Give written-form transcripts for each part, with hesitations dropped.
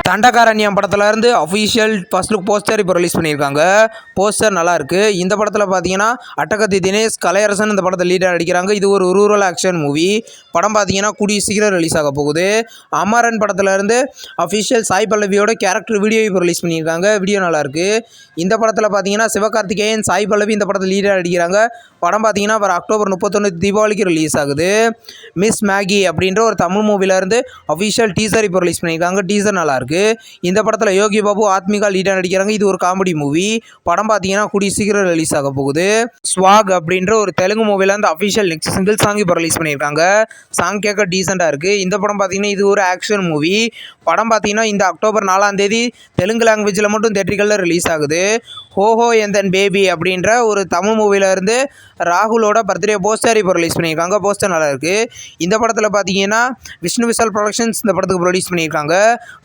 தண்டகாரண்யம் படத்துல இருந்து official first look poster இப்போ ரிலீஸ் பண்ணியிருக்காங்க. போஸ்டர் நல்லா இருக்கு. இந்த படத்தில் பார்த்தீங்கன்னா அட்டகத்தி தினேஷ், கலையரசன் இந்த படத்தை லீடாக நடிக்கிறாங்க. இது ஒரு ரூரல் ஆக்ஷன் மூவி. படம் பார்த்தீங்கன்னா கூடிய சீக்கிரம் ரிலீஸ் ஆக போகுது. அமரன் படத்துல இருந்து அஃபிஷியல் சாய் பல்லவியோட கேரக்டர் வீடியோ இப்போ ரிலீஸ் பண்ணியிருக்காங்க. வீடியோ நல்லா இருக்கு. இந்த படத்தில் பார்த்தீங்கன்னா சிவகார்த்திகேயன், சாய் பல்லவி இந்த படத்தில் லீடாக நடிக்கிறாங்க. படம் பார்த்தீங்கன்னா வர அக்டோபர் 31 தீபாவளிக்கு ரிலீஸ் ஆகுது. மிஸ் மேகி அப்படின்ற ஒரு தமிழ் மூவிலேருந்து அஃபிஷியல் டீசர் இப்போ ரிலீஸ் பண்ணியிருக்காங்க. டீசர் நல்லா இருக்கு. இந்த படத்தில் யோகி பாபு, ஆத்மிகா லீடாக நடிக்கிறாங்க. இது ஒரு காமெடி மூவி. படம் பார்த்தீங்கன்னா கூடிய சீக்கிரம் ரிலீஸ் ஆக போகுது. ஸ்வாக் அப்படின்ற ஒரு தெலுங்கு மூவிலேருந்து அஃபிஷியல் நெக்ஸ்ட் சிங்கிள் சாங் இப்போ ரிலீஸ் பண்ணியிருக்காங்க. சாங் கேட்க டீசெண்டாக இருக்குது. இந்த படம் பார்த்தீங்கன்னா இது ஒரு ஆக்ஷன் மூவி. படம் பார்த்தீங்கன்னா இந்த அக்டோபர் 4 தெலுங்கு லாங்குவேஜில் மட்டும் தியேட்டர்களில் ரிலீஸ் ஆகுது. ஹோஹோ எந்தன் பேபி அப்படின்ற ஒரு தமிழ் மூவிலேருந்து ராகுலோட பர்த்டே போஸ்டர் இப்போ ரிலீஸ் பண்ணியிருக்காங்க. போஸ்டர் நல்லா இருக்குது. இந்த படத்தில் பார்த்தீங்கன்னா விஷ்ணு விஷால் ப்ரொடக்ஷன்ஸ் இந்த படத்துக்கு ப்ரொடியூஸ் பண்ணியிருக்காங்க.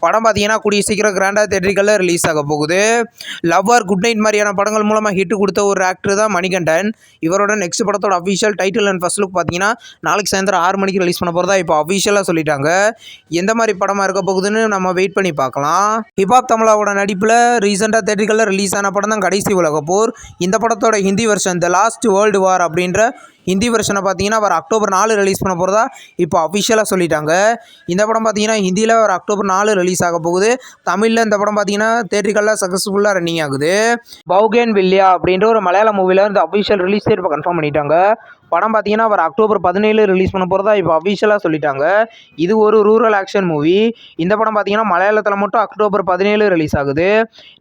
படம் பார்த்தீங்கன்னா கூடிய சீக்கிரம் கிராண்டாக தியேட்டர்களில் ரிலீஸ் ஆக போகுது. லவ்வர், குட் நைட் மாதிரியான படங்கள் மூலமாக ஹிட் கொடுத்த ஒரு ஆக்டர் தான் மணிகண்டன். இவரோட நெக்ஸ்ட் படத்தோட official title and first look பார்த்தீங்கன்னா நாளைக்கு சாயந்தரம் 6 மணிக்கு ரிலீஸ் பண்ண போகிறதா இப்போ அஃபிஷியலாக சொல்லிட்டாங்க. எந்த மாதிரி படமாக இருக்க போகுதுன்னு நம்ம வெயிட் பண்ணி பார்க்கலாம். ஹிப்ஹாப் தமிழாவோட நடிப்பில் ரீசெண்டாக தியேட்டர்களில் ரிலீஸ் ஆன படம் தான் கடைசி உலகப்போர். இந்த படத்தோட Hindi version the last world war அப்படின்ற ஹிந்தி வெர்ஷனை பார்த்தீங்கன்னா வர அக்டோபர் 4 ரிலீஸ் பண்ண போகிறதா இப்போ அஃபிஷியலாக சொல்லிட்டாங்க. இந்த படம் பார்த்தீங்கன்னா ஹிந்தியில் வர அக்டோபர் 4 ரிலீஸ் ஆக போகுது. தமிழில் இந்த படம் பார்த்தீங்கன்னா தியேட்டர்களில் சக்ஸஸ்ஃபுல்லாக ரன்னிங் ஆகுது. பௌகேன் வில்லியா அப்படின்ற ஒரு மலையாள மூவியில் இந்த அஃபிஷியல் ரிலீஸ் டேட் இப்போ கன்ஃபார்ம் பண்ணிட்டாங்க. படம் பார்த்தீங்கன்னா வர அக்டோபர் 17 ரிலீஸ் பண்ண போகிறதா இப்போ அஃபிஷியலாக சொல்லிட்டாங்க. இது ஒரு ரூரல் ஆக்ஷன் மூவி. இந்த படம் பார்த்தீங்கன்னா மலையாளத்தில் மட்டும் அக்டோபர் 17 ரிலீஸ் ஆகுது.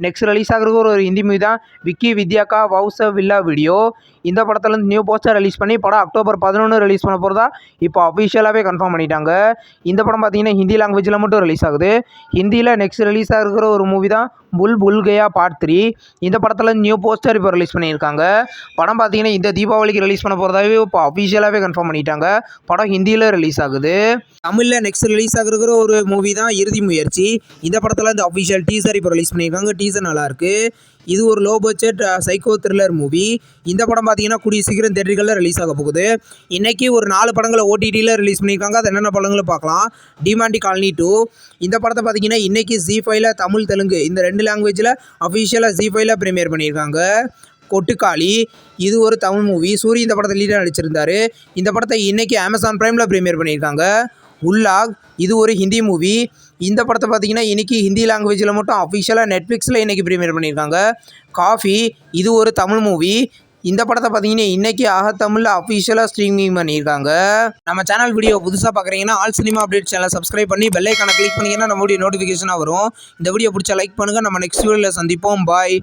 நெக்ஸ்ட் ரிலீஸ் ஆகுறது ஒரு ஹிந்தி மூவி தான் விக்கி வித்யாக்கா வவுச வில்லா வீடியோ. இந்த படத்துலேருந்து நியூ போஸ்டர் ரிலீஸ் பண்ணி படம் அக்டோபர் 11 ரிலீஸ் பண்ண போகிறதா இப்போ அஃபிஷியலாகவே கன்ஃபார்ம் பண்ணிட்டாங்க. இந்த படம் பார்த்தீங்கன்னா ஹிந்தி லாங்குவேஜில் மட்டும் ரிலீஸ் ஆகுது. ஹிந்தியில் நெக்ஸ்ட் ரிலீஸ் ஆகிற ஒரு மூவி தான் புல் புல் கயா பார்ட் 3. இந்த படத்தில் நியூ போஸ்டர் இப்போ ரிலீஸ் பண்ணியிருக்காங்க. படம் பார்த்தீங்கன்னா இந்த தீபாவளிக்கு ரிலீஸ் பண்ண போகிறதாவே இப்போ அஃபிஷியலாகவே கன்ஃபார்ம் பண்ணிட்டாங்க. படம் ஹிந்தியில் ரிலீஸ் ஆகுது. தமிழில் நெக்ஸ்ட் ரிலீஸ் ஆகிற ஒரு மூவி தான் இறுதி முயற்சி. இந்த படத்தில் இந்த அஃபிஷியல் டீசர் இப்போ ரிலீஸ் பண்ணியிருக்காங்க. டீசர் நல்லாயிருக்கு. இது ஒரு low budget psycho thriller movie. இந்த படம் பார்த்தீங்கன்னா கூடிய சீக்கிரம் தியேட்டர்களில் ரிலீஸ் ஆக போகுது. இன்றைக்கி ஒரு 4 படங்களை ஓடிடியில் ரிலீஸ் பண்ணியிருக்காங்க. அது என்னென்ன படங்களை பார்க்கலாம். டிமாண்டி காலனி 2 இந்த படத்தை பார்த்தீங்கன்னா இன்றைக்கி ZEE5ல தமிழ், தெலுங்கு இந்த 2 லாங்குவேஜில் அஃபிஷியலாக ZEE5ல ப்ரீமியர் பண்ணியிருக்காங்க. கொட்டுக்காளி இது ஒரு தமிழ் மூவி. சூரி இந்த படத்தை லீடாக நடிச்சிருந்தார். இந்த படத்தை இன்றைக்கி அமேசான் ப்ரைமில் ப்ரீமியர் பண்ணியிருக்காங்க. உல்லாக் இது ஒரு ஹிந்தி மூவி. இந்த படத்தை பார்த்தீங்கன்னா இன்றைக்கி ஹிந்தி லாங்குவேஜில் மட்டும் அஃபிஷியலாக நெட்ஃப்ளிக்ஸில் இன்றைக்கி ப்ரீமியர் பண்ணியிருக்காங்க. காஃபி இது ஒரு தமிழ் மூவி. இந்த படத்தை பார்த்தீங்கன்னா இன்றைக்கி தமிழில் அஃபிஷியலாக ஸ்ட்ரீமிங் பண்ணியிருக்காங்க. நம்ம சேனல் வீடியோ புதுசாக பார்க்குறீங்கன்னா ஆல் சினிமா அப்டேட் சேனலை சப்ஸ்கிரைப் பண்ணி பெல் ஐக்கானை கிளிக் பண்ணிங்கன்னா நம்மளுடைய நோட்டிஃபிகேஷனாக வரும். இந்த வீடியோ பிடிச்சா லைக் பண்ணுங்கள். நம்ம நெக்ஸ்ட் வீடியோவில் சந்திப்போம். பாய்.